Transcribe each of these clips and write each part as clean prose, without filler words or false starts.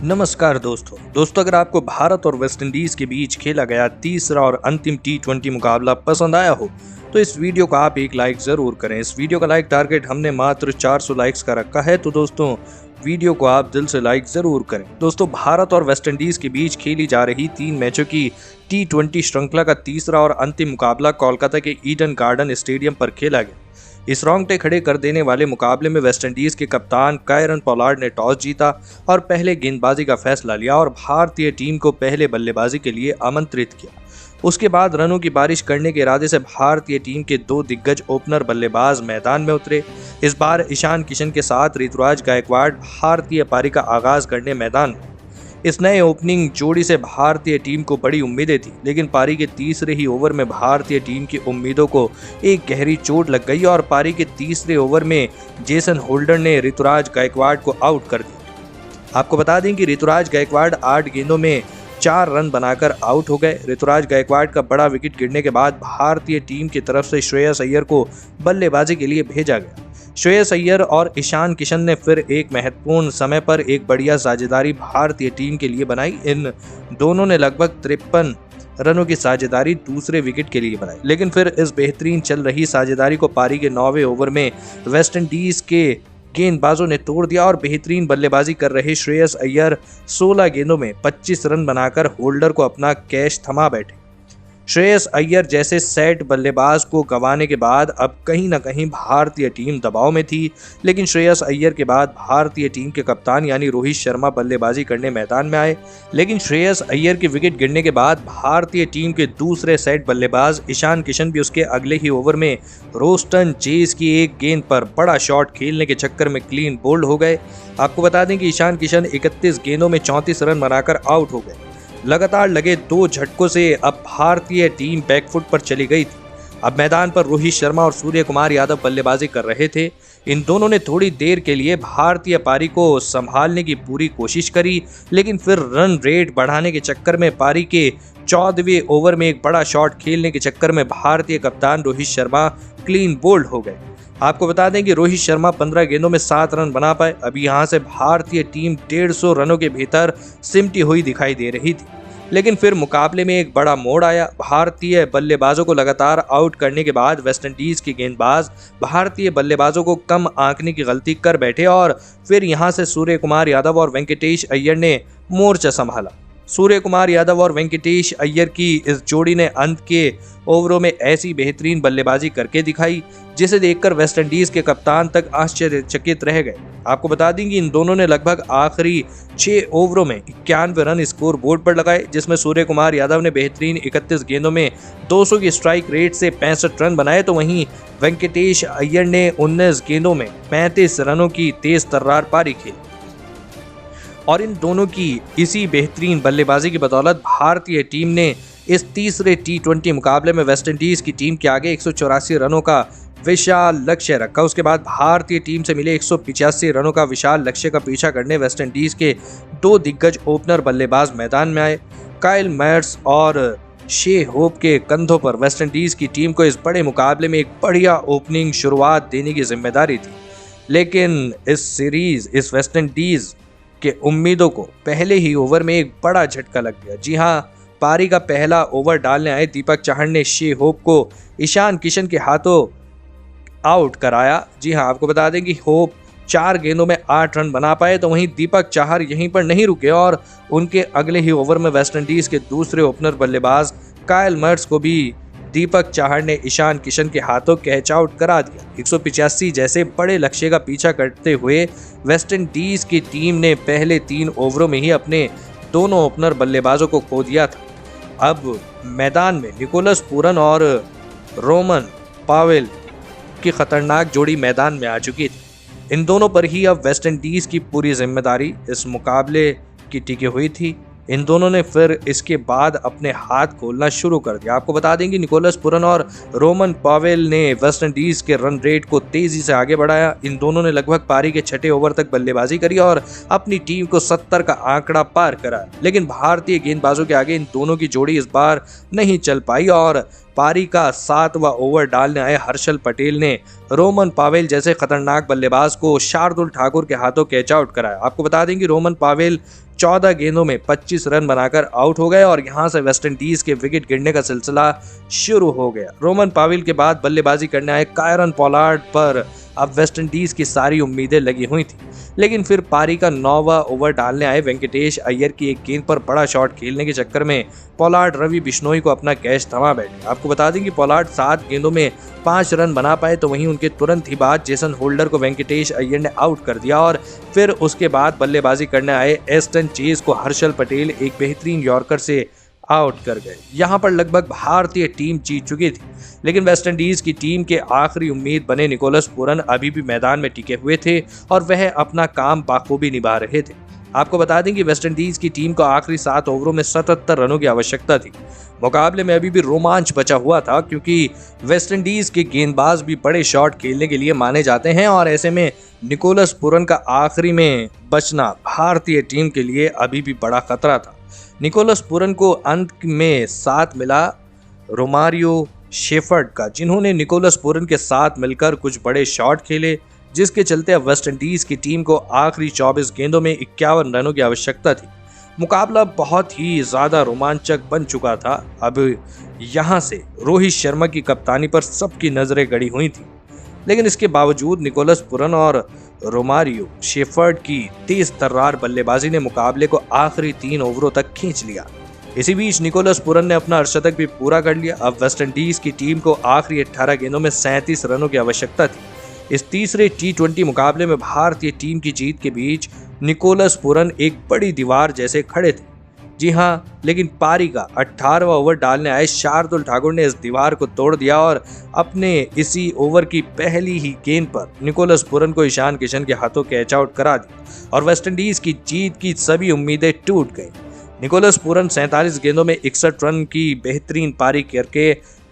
नमस्कार दोस्तों अगर आपको भारत और वेस्टइंडीज के बीच खेला गया तीसरा और अंतिम T20 मुकाबला पसंद आया हो तो इस वीडियो को आप एक लाइक जरूर करें। इस वीडियो का लाइक टारगेट हमने मात्र 400 लाइक्स का रखा है, तो दोस्तों वीडियो को आप दिल से लाइक जरूर करें। दोस्तों भारत और वेस्टइंडीज के बीच खेली जा रही 3 मैचों की T20 श्रृंखला का तीसरा और अंतिम मुकाबला कोलकाता के ईडन गार्डन स्टेडियम पर खेला गया। इस रोंगटे खड़े कर देने वाले मुकाबले में वेस्टइंडीज के कप्तान कायरन पोलार्ड ने टॉस जीता और पहले गेंदबाजी का फैसला लिया और भारतीय टीम को पहले बल्लेबाजी के लिए आमंत्रित किया। उसके बाद रनों की बारिश करने के इरादे से भारतीय टीम के 2 दिग्गज ओपनर बल्लेबाज मैदान में उतरे। इस बार ईशान किशन के साथ ऋतुराज गायकवाड़ भारतीय पारी का आगाज करने मैदान में। इस नए ओपनिंग जोड़ी से भारतीय टीम को बड़ी उम्मीदें थी, लेकिन पारी के तीसरे ही ओवर में भारतीय टीम की उम्मीदों को एक गहरी चोट लग गई और पारी के तीसरे ओवर में जेसन होल्डर ने ऋतुराज गायकवाड़ को आउट कर दिया। आपको बता दें कि ऋतुराज गायकवाड़ 8 गेंदों में 4 रन बनाकर आउट हो गए। ऋतुराज गायकवाड़ का बड़ा विकेट गिरने के बाद भारतीय टीम की तरफ से श्रेयस अय्यर को बल्लेबाजी के लिए भेजा गया। श्रेयस अय्यर और ईशान किशन ने फिर एक महत्वपूर्ण समय पर एक बढ़िया साझेदारी भारतीय टीम के लिए बनाई। इन दोनों ने लगभग 53 रनों की साझेदारी दूसरे विकेट के लिए बनाई, लेकिन फिर इस बेहतरीन चल रही साझेदारी को पारी के 9वें ओवर में वेस्टइंडीज के गेंदबाजों ने तोड़ दिया और बेहतरीन बल्लेबाजी कर रहे श्रेयस अय्यर 16 गेंदों में 25 रन बनाकर होल्डर को अपना कैच थमा बैठे। श्रेयस अय्यर जैसे सेट बल्लेबाज को गंवाने के बाद अब कहीं न कहीं भारतीय टीम दबाव में थी, लेकिन श्रेयस अय्यर के बाद भारतीय टीम के कप्तान यानी रोहित शर्मा बल्लेबाजी करने मैदान में आए। लेकिन श्रेयस अय्यर के विकेट गिरने के बाद भारतीय टीम के दूसरे सेट बल्लेबाज ईशान किशन भी उसके अगले ही ओवर में रोस्टन चेज की एक गेंद पर बड़ा शॉट खेलने के चक्कर में क्लीन बोल्ड हो गए। आपको बता दें कि ईशान किशन 31 गेंदों में 34 रन बनाकर आउट हो गए। लगातार लगे 2 झटकों से अब भारतीय टीम बैकफुट पर चली गई थी। अब मैदान पर रोहित शर्मा और सूर्य कुमार यादव बल्लेबाजी कर रहे थे। इन दोनों ने थोड़ी देर के लिए भारतीय पारी को संभालने की पूरी कोशिश करी, लेकिन फिर रन रेट बढ़ाने के चक्कर में पारी के 14वें ओवर में एक बड़ा शॉट खेलने के चक्कर में भारतीय कप्तान रोहित शर्मा क्लीन बोल्ड हो गए। आपको बता दें कि रोहित शर्मा 15 गेंदों में 7 रन बना पाए। अभी यहां से भारतीय टीम 150 रनों के भीतर सिमटी हुई दिखाई दे रही थी, लेकिन फिर मुकाबले में एक बड़ा मोड़ आया। भारतीय बल्लेबाजों को लगातार आउट करने के बाद वेस्टइंडीज के गेंदबाज भारतीय बल्लेबाजों को कम आंकने की गलती कर बैठे और फिर यहां से सूर्य कुमार यादव और वेंकटेश अय्यर ने मोर्चा संभाला। सूर्य कुमार यादव और वेंकटेश अय्यर की इस जोड़ी ने अंत के ओवरों में ऐसी बेहतरीन बल्लेबाजी करके दिखाई जिसे देखकर वेस्टइंडीज के कप्तान तक आश्चर्यचकित रह गए। आपको बता दें कि इन दोनों ने लगभग आखिरी 6 ओवरों में 91 रन स्कोर बोर्ड पर लगाए, जिसमें सूर्य कुमार यादव ने बेहतरीन 31 गेंदों में 200 की स्ट्राइक रेट से 65 रन बनाए, तो वहीं वेंकटेश अय्यर ने 19 गेंदों में 35 रनों की तेज तर्रार पारी खेली। और इन दोनों की इसी बेहतरीन बल्लेबाजी की बदौलत भारतीय टीम ने इस तीसरे T20 मुकाबले में वेस्टइंडीज की टीम के आगे 184 रनों का विशाल लक्ष्य रखा। उसके बाद भारतीय टीम से मिले 185 रनों का विशाल लक्ष्य का पीछा करने वेस्टइंडीज के 2 दिग्गज ओपनर बल्लेबाज मैदान में आए। काइल मैयर्स और शे होप के कंधों पर वेस्टइंडीज की टीम को इस बड़े मुकाबले में एक बढ़िया ओपनिंग शुरुआत देने की जिम्मेदारी थी, लेकिन इस वेस्टइंडीज के उम्मीदों को पहले ही ओवर में एक बड़ा झटका लग गया। जी हां, पारी का पहला ओवर डालने आए दीपक चाहर ने शे होप को ईशान किशन के हाथों आउट कराया। जी हां, आपको बता दें कि होप 4 गेंदों में 8 रन बना पाए, तो वहीं दीपक चाहर यहीं पर नहीं रुके और उनके अगले ही ओवर में वेस्टइंडीज के दूसरे ओपनर बल्लेबाज काइल मैयर्स को भी दीपक चाहर ने ईशान किशन के हाथों कैच आउट करा दिया। 185 जैसे बड़े लक्ष्य का पीछा करते हुए वेस्टइंडीज की टीम ने पहले 3 ओवरों में ही अपने दोनों ओपनर बल्लेबाजों को खो दिया था। अब मैदान में निकोलस पूरन और रोमन पावेल की खतरनाक जोड़ी मैदान में आ चुकी थी। इन दोनों पर ही अब वेस्टइंडीज की पूरी जिम्मेदारी इस मुकाबले की टिकी हुई थी। इन दोनों ने फिर इसके बाद अपने हाथ खोलना शुरू कर दिया। आपको बता दें कि निकोलस पूरन और रोमन पावेल ने वेस्टइंडीज के रन रेट को तेजी से आगे बढ़ाया। इन दोनों ने लगभग पारी के 6ठे ओवर तक बल्लेबाजी करी और अपनी टीम को 70 का आंकड़ा पार करा, लेकिन भारतीय गेंदबाजों के आगे इन दोनों की जोड़ी इस बार नहीं चल पाई और पारी का 7वां ओवर डालने आए हर्षल पटेल ने रोमन पावेल जैसे खतरनाक बल्लेबाज को शार्दुल ठाकुर के हाथों कैच आउट कराया। आपको बता दें कि रोमन पावेल 14 गेंदों में 25 रन बनाकर आउट हो गए और यहां से वेस्टइंडीज के विकेट गिरने का सिलसिला शुरू हो गया। रोमन पाविल के बाद बल्लेबाजी करने आए कायरन पोलार्ड पर अब वेस्टइंडीज की सारी उम्मीदें लगी हुई थी, लेकिन फिर पारी का 9वां ओवर डालने आए वेंकटेश अय्यर की एक गेंद पर बड़ा शॉट खेलने के चक्कर में पोलार्ड रवि बिश्नोई को अपना कैच थमा बैठे। आपको बता दें कि पोलार्ड 7 गेंदों में 5 रन बना पाए, तो वहीं उनके तुरंत ही बाद जेसन होल्डर को वेंकटेश अय्यर ने आउट कर दिया और फिर उसके बाद बल्लेबाजी करने आए एस्टन चेज को हर्षल पटेल एक बेहतरीन यॉर्कर से आउट कर गए। यहां पर लगभग भारतीय टीम जीत चुकी थी, लेकिन वेस्टइंडीज की टीम के आखिरी उम्मीद बने निकोलस पूरन अभी भी मैदान में टिके हुए थे और वह अपना काम बाखूबी निभा रहे थे। आपको बता दें कि वेस्टइंडीज की टीम को आखिरी 7 ओवरों में 77 रनों की आवश्यकता थी। मुकाबले में अभी भी रोमांच बचा हुआ था, क्योंकि वेस्टइंडीज के गेंदबाज भी बड़े शॉट खेलने के लिए माने जाते हैं और ऐसे में निकोलस पूरन का आखिरी में बचना भारतीय टीम के लिए अभी भी बड़ा खतरा था। निकोलस पूरन को अंत में साथ मिला रोमारियो शेफर्ड का, जिन्होंने निकोलस पूरन के साथ मिलकर कुछ बड़े शॉट खेले, जिसके चलते अब वेस्टइंडीज की टीम को आखिरी 24 गेंदों में 51 रनों की आवश्यकता थी। मुकाबला बहुत ही ज्यादा रोमांचक बन चुका था। अब यहां से रोहित शर्मा की कप्तानी पर सबकी नजरें गड़ी हुई थी, लेकिन इसके बावजूद निकोलस पूरन और रोमारियो शेफर्ड की तेज तर्रार बल्लेबाजी ने मुकाबले को आखिरी 3 ओवरों तक खींच लिया। इसी बीच निकोलस पूरन ने अपना अर्धशतक भी पूरा कर लिया। अब वेस्टइंडीज की टीम को आखिरी 18 गेंदों में 37 रनों की आवश्यकता थी। इस तीसरे T20 मुकाबले में भारतीय टीम की जीत के बीच निकोलस पूरन एक बड़ी दीवार जैसे खड़े थे। जी हां, लेकिन पारी का 18वां ओवर डालने आए शार्दुल ठाकुर ने इस दीवार को तोड़ दिया और अपने इसी ओवर की पहली ही गेंद पर निकोलस पूरन को ईशान किशन के हाथों कैच आउट करा दिया और वेस्टइंडीज की जीत की सभी उम्मीदें टूट गईं। निकोलस पूरन 47 गेंदों में 61 रन की बेहतरीन पारी करके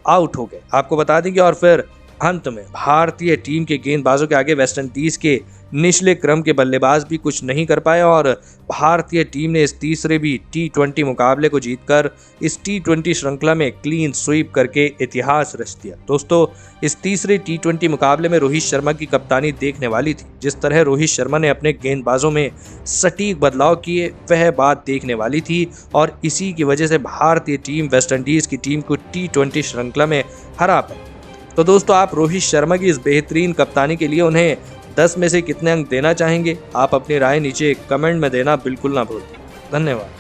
आउट हो गए। आपको बता दें कि और फिर अंत में भारतीय टीम के गेंदबाजों के आगे वेस्टइंडीज के निचले क्रम के बल्लेबाज भी कुछ नहीं कर पाए और भारतीय टीम ने इस तीसरे भी T20 मुकाबले को जीतकर इस T20 श्रृंखला में क्लीन स्वीप करके इतिहास रच दिया। दोस्तों, इस तीसरे T20 मुकाबले में रोहित शर्मा की कप्तानी देखने वाली थी। जिस तरह रोहित शर्मा ने अपने गेंदबाजों में सटीक बदलाव किए, वह बात देखने वाली थी और इसी की वजह से भारतीय टीम वेस्टइंडीज की टीम को T20 श्रृंखला में हरा पाई। तो दोस्तों, आप रोहित शर्मा की इस बेहतरीन कप्तानी के लिए उन्हें 10 में से कितने अंक देना चाहेंगे? आप अपनी राय नीचे कमेंट में देना बिल्कुल ना भूलें। धन्यवाद।